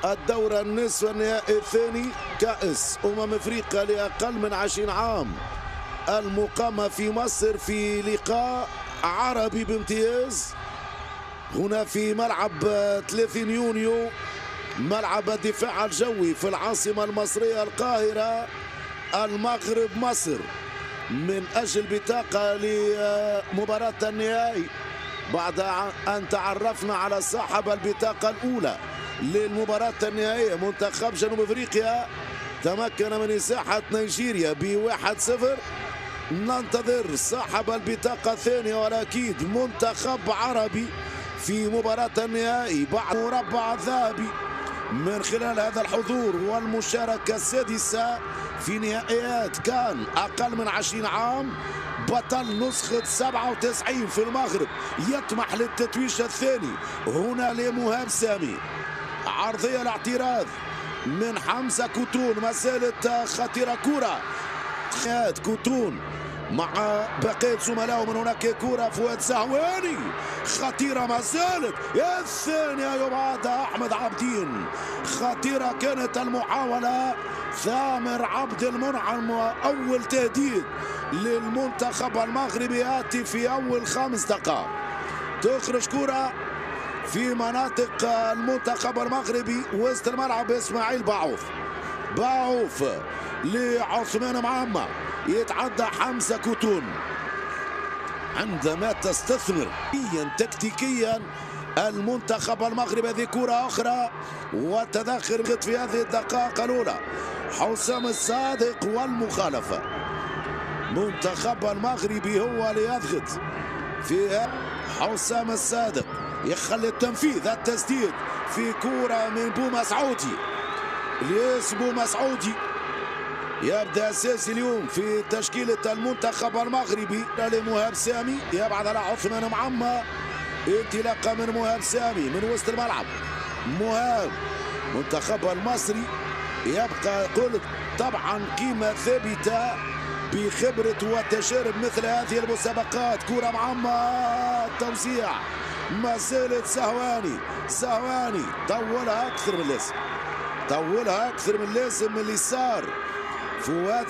الدورة النصف النهائي الثاني كأس أفريقيا لأقل من 20 عام، المقامة في مصر في لقاء عربي بامتياز هنا في ملعب 30 يونيو، ملعب الدفاع الجوي في العاصمة المصرية القاهرة. المغرب مصر من أجل بطاقة لمباراة النهائي بعد أن تعرفنا على صاحب البطاقة الأولى للمباراة النهائية منتخب جنوب أفريقيا تمكن من إزاحة نيجيريا ب1-0. ننتظر صاحب البطاقة الثانية والأكيد منتخب عربي في مباراة النهائي بعد مربع ذهبي من خلال هذا الحضور والمشاركة السادسة في نهائيات كان أقل من 20 عام. بطل نسخة 97 في المغرب يطمح للتتويج الثاني هنا لمهاب سامي. عرضية الاعتراض من حمزة كوتون، ما زالت خطيرة كرة كوتون مع بقية زملائه من هناك كرة فؤاد سهواني خطيرة ما زالت، الثانية يبعدها أحمد عابدين. خطيرة كانت المحاولة، ثامر عبد المنعم أول تهديد للمنتخب المغربي يأتي في أول 5 دقائق. تخرج كرة في مناطق المنتخب المغربي وسط الملعب إسماعيل باعوف لعثمان معمر، يتعدى حمزة كوتون. عندما تستثمر تكتيكيا المنتخب المغربي هذه كرة أخرى وتدخل في هذه الدقائق الأولى حسام الصادق والمخالفة. منتخب المغربي هو اللي يضغط في حسام الصادق، يخلي التنفيذ التسديد في كرة من بومسعودي. الياس بومسعودي يبدأ أساسي اليوم في تشكيلة المنتخب المغربي لمهاب سامي، يبعد على عثمان معمر، انطلاقة من مهاب سامي من وسط الملعب. مهاب منتخب المصري يبقى قلت طبعا قيمة ثابتة بخبرة وتجارب مثل هذه المسابقات. كرة معمر توزيع، ما زالت سهواني طولها أكثر من اللازم من اليسار. فؤاد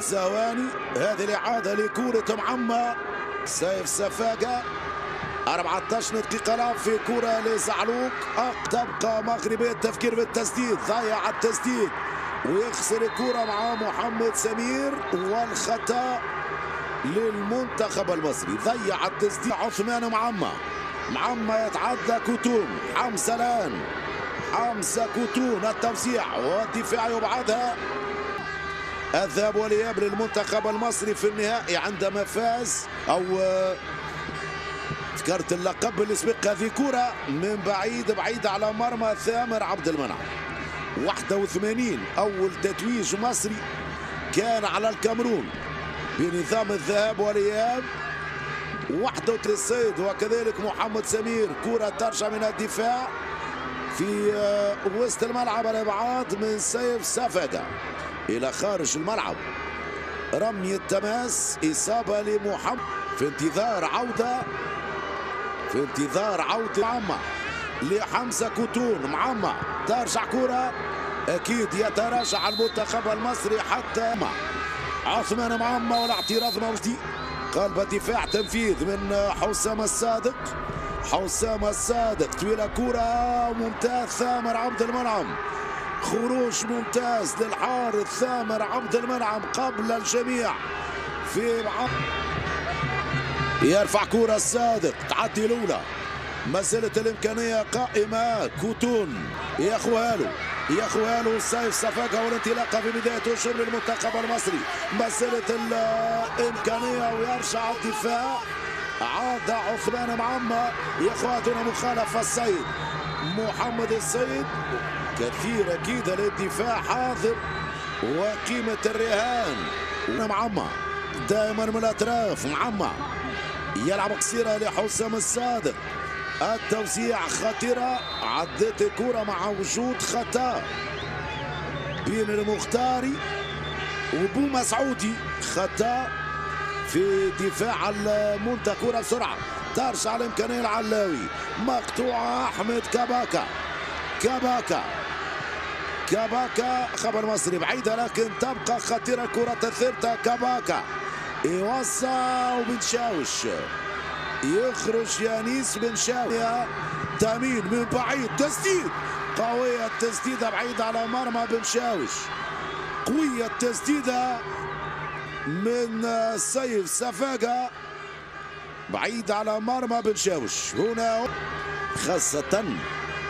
سهواني هذه الإعادة لكرة معمر. سيف سفاقة 14 دقيقة لعب في كرة لزعلوك. تبقى مغربية التفكير في التسديد، ضيع التسديد ويخسر الكرة مع محمد سمير، والخطأ للمنتخب المصري. ضيع التسديد عثمان معمر يتعدى كوتون. حمزة كوتون التوزيع والدفاع يبعدها. الذهاب والإياب للمنتخب المصري في النهائي عندما فاز أو ذكرت اللقب اللي سبق. هذه كرة من بعيد على مرمى ثامر عبد المنعم. 81 أول تتويج مصري كان على الكاميرون بنظام الذهاب والإياب. 31 السيد وكذلك محمد سمير. كرة ترجع من الدفاع في وسط الملعب، الابعاد من سيف سفاقة الى خارج الملعب. رمي التماس، اصابه لمحمد في انتظار عوده معمر لحمزة كوتون. معمر ترجع كرة، اكيد يتراجع المنتخب المصري حتى عثمان معمر والاعتراض موجودي. قلب دفاع تنفيذ من حسام الصادق طويلة كرة ممتاز. ثامر عبد المنعم، خروج ممتاز للحارس ثامر عبد المنعم قبل الجميع في يرفع كرة الصادق، تعدي الأولى، ما زالت الإمكانية قائمة. كوتون يخوالو سيف سفاقة والانطلاقة في بداية الشوط للمنتخب المصري. ما زالت الإمكانية ويرجع الدفاع. عاد عثمان معمر ياخذون مخالفة السيد محمد السيد. كثير أكيد للدفاع حاضر وقيمة الرهان. معمر دائما من الأطراف، معمر يلعب قصيرة لحسام الصادق. التوزيع خطيرة، عدت الكرة مع وجود خطأ بين المختاري وبومسعودي. خطأ في دفاع المنتخب. كرة بسرعة ترجع الامكانيه العلاوي، مقطوعه احمد كاباكا. كاباكا خبر مصري بعيده لكن تبقى خطيره الكره الثابته. كاباكا يوصى وبنشاوش يخرج يانيس بنشاوي. تامين من بعيد، تسديد قويه، التسديده بعيده على مرمى بنشاوش. قويه التسديده من سيف سفاقة بعيد على مرمى بنشاوش. هنا خاصة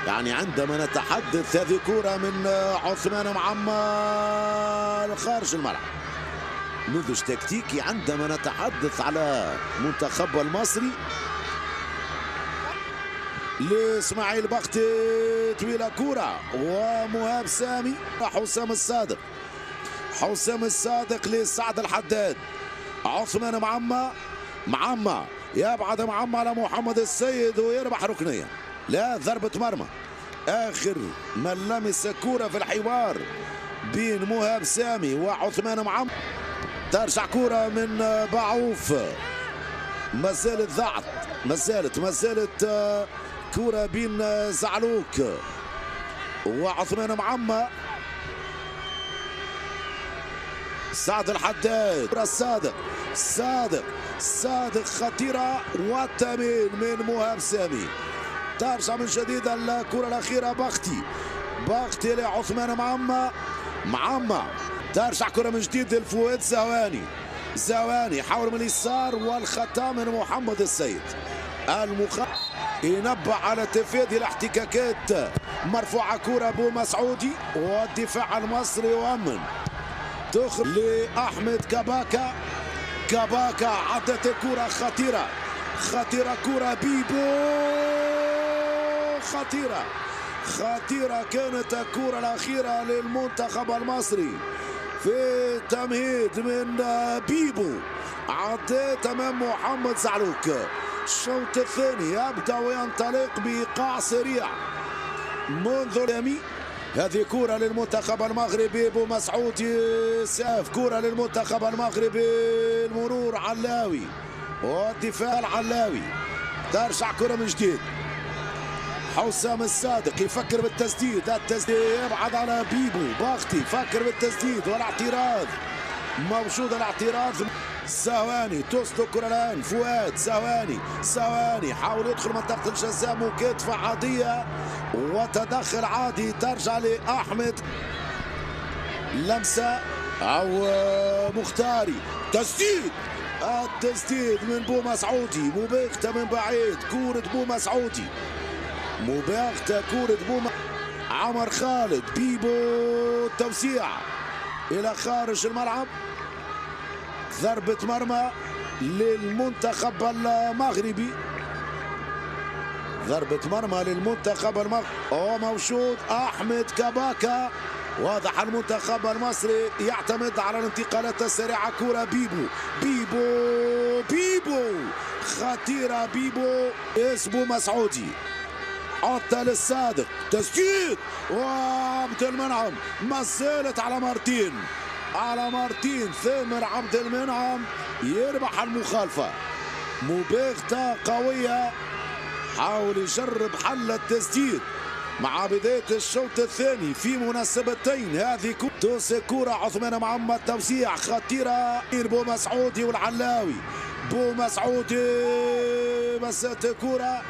يعني عندما نتحدث هذه كرة من عثمان معمر خارج الملعب. نضج تكتيكي عندما نتحدث على منتخب المصري. لاسماعيل بختي طويلة كرة ومهاب سامي. حسام الصادق لسعد الحداد. عثمان معمر يبعد معمر على محمد السيد ويربح ركنية. لا، ضربة مرمى. آخر من لمس كرة في الحوار بين مهاب سامي وعثمان معمر. ترجع كرة من بعوف. ما زالت كرة بين زعلوك وعثمان معمر. سعد الحداد. صادق خطيرة والتمين من مهاب سامي. ترجع من جديد الكرة الأخيرة بختي لعثمان معمر. ترجع كرة من جديد للفؤاد زواني حول من اليسار والخطأ من محمد السيد. ينبه على تفادي الاحتكاكات. مرفوعة كرة بو مسعودي والدفاع المصري يؤمن. تخرج لأحمد كاباكا عدت الكرة خطيرة كرة بيبو خطيرة كانت الكرة الأخيرة للمنتخب المصري في تمهيد من بيبو عدت أمام محمد زعلوك. الشوط الثاني يبدأ وينطلق بإيقاع سريع منذ اليمين. هذه كرة للمنتخب المغربي بو مسعودي ساف. كرة للمنتخب المغربي المرور علاوي والدفاع العلاوي. ترجع كرة من جديد. حسام الصادق يفكر بالتسديد. يبعد على بيبو. بختي يفكر بالتسديد والاعتراض موجود. الاعتراض زواني تصدق كرة الآن. فؤاد زواني حاول يدخل منطقة الجزاء. مكاتفة عادية وتدخل عادي. ترجع لأحمد. لمسة أو مختاري. التسديد من بو مسعودي. مباغتة من بعيد. كورة بو مسعودي. عمر خالد. بيبو توسيع إلى خارج الملعب. ضربة مرمى للمنتخب المغربي. وموجود أحمد كاباكا. واضح المنتخب المصري يعتمد على الانتقالات السريعة. كرة بيبو خطيرة. بيبو اسمه مسعودي. عطى للصادق. تسديد وعبد المنعم. ما زالت على مارتين. ثامر عبد المنعم يربح المخالفة. مباغتة قوية. حاول يجرب حل التسديد مع بداية الشوط الثاني في مناسبتين. هذه توسي كرة عثمان معمر. توسيع خطيرة. بو مسعودي والعلاوي. مسات كرة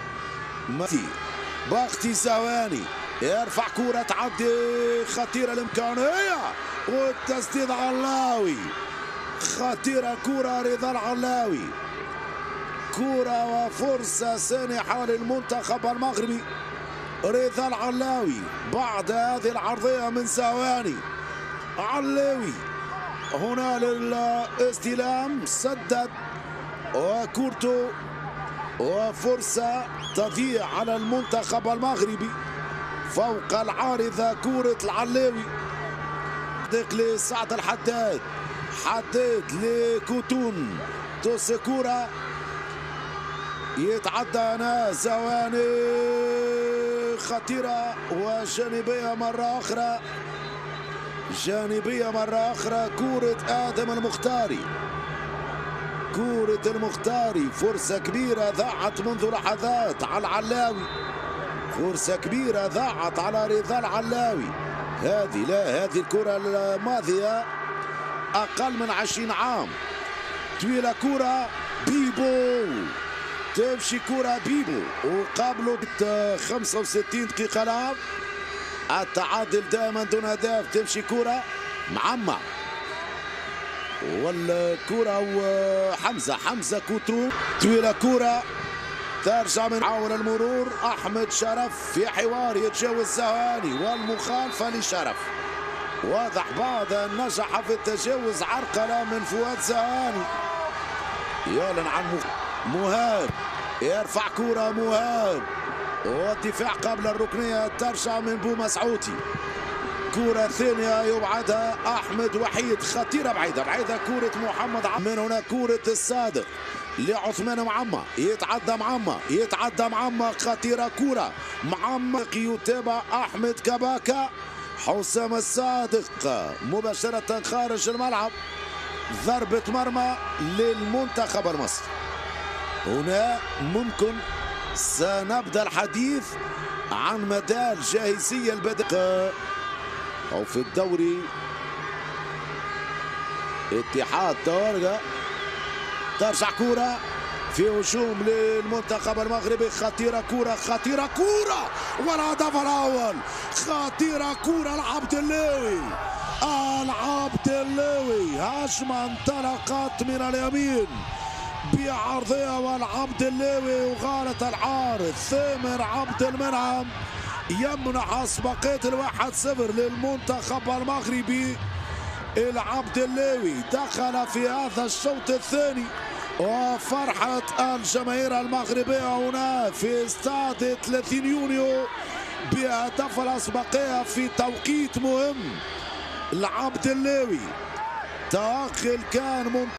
بختي زواني يرفع كرة تعدي خطيرة الإمكانية والتسديد علاوي. خطيرة كرة رضا العلاوي. كرة وفرصة سانحة للمنتخب المغربي. رضا العلاوي بعد هذه العرضية من زواني. علاوي هنا للاستلام. سدد وكورتو وفرصة تضيع على المنتخب المغربي فوق العارضة. كرة العلاوي لسعد الحداد. لكوتون. توسي كرة يتعدى هنا زواني. خطيرة وجانبية مرة أخرى. كرة آدم المختاري. كورة المختاري، فرصة كبيرة ضاعت منذ لحظات على العلاوي، فرصة كبيرة ضاعت على رضا العلاوي. هذه الكرة الماضية أقل من 20 عام. طويلة كرة بيبو، تمشي كرة بيبو وقابلوا 65 دقيقة لعب. التعادل دائما دون أهداف. تمشي كرة معمر والكرة حمزة كوترو، طويلة كرة ترجع من حاول المرور أحمد شرف في حوار يتجاوز زهاني والمخالفة لشرف. واضح بعد أن نجح في التجاوز عرقلة من فؤاد زهاني. يعلن عن مهاب، يرفع كرة مهاب والدفاع قبل الركنية ترجع من بو مسعودي. كرة ثانية يبعدها أحمد وحيد، خطيرة بعيدة كرة محمد من هنا كرة الصادق لعثمان معمر، يتعدى معمر خطيرة كرة معمر يتابع أحمد كباكا. حسام الصادق مباشرة خارج الملعب، ضربة مرمى للمنتخب المصري. هنا ممكن سنبدأ الحديث عن مدى الجاهزية البدنية أو في الدوري. اتحاد تورقة، ترجع كرة في هجوم للمنتخب المغربي، خطيرة كرة والهدف الأول. خطيرة كرة العبد اللوي، هجمة انطلقت من اليمين بعرضية والعبد اللوي وغالة الحارس ثامر عبد المنعم يمنح أسبقية 1-0 للمنتخب المغربي. العبد اللوي دخل في هذا الشوط الثاني وفرحة الجماهير المغربية هنا في استاد 30 يونيو بهدف الأسبقية في توقيت مهم. العبد اللوي تأخر كان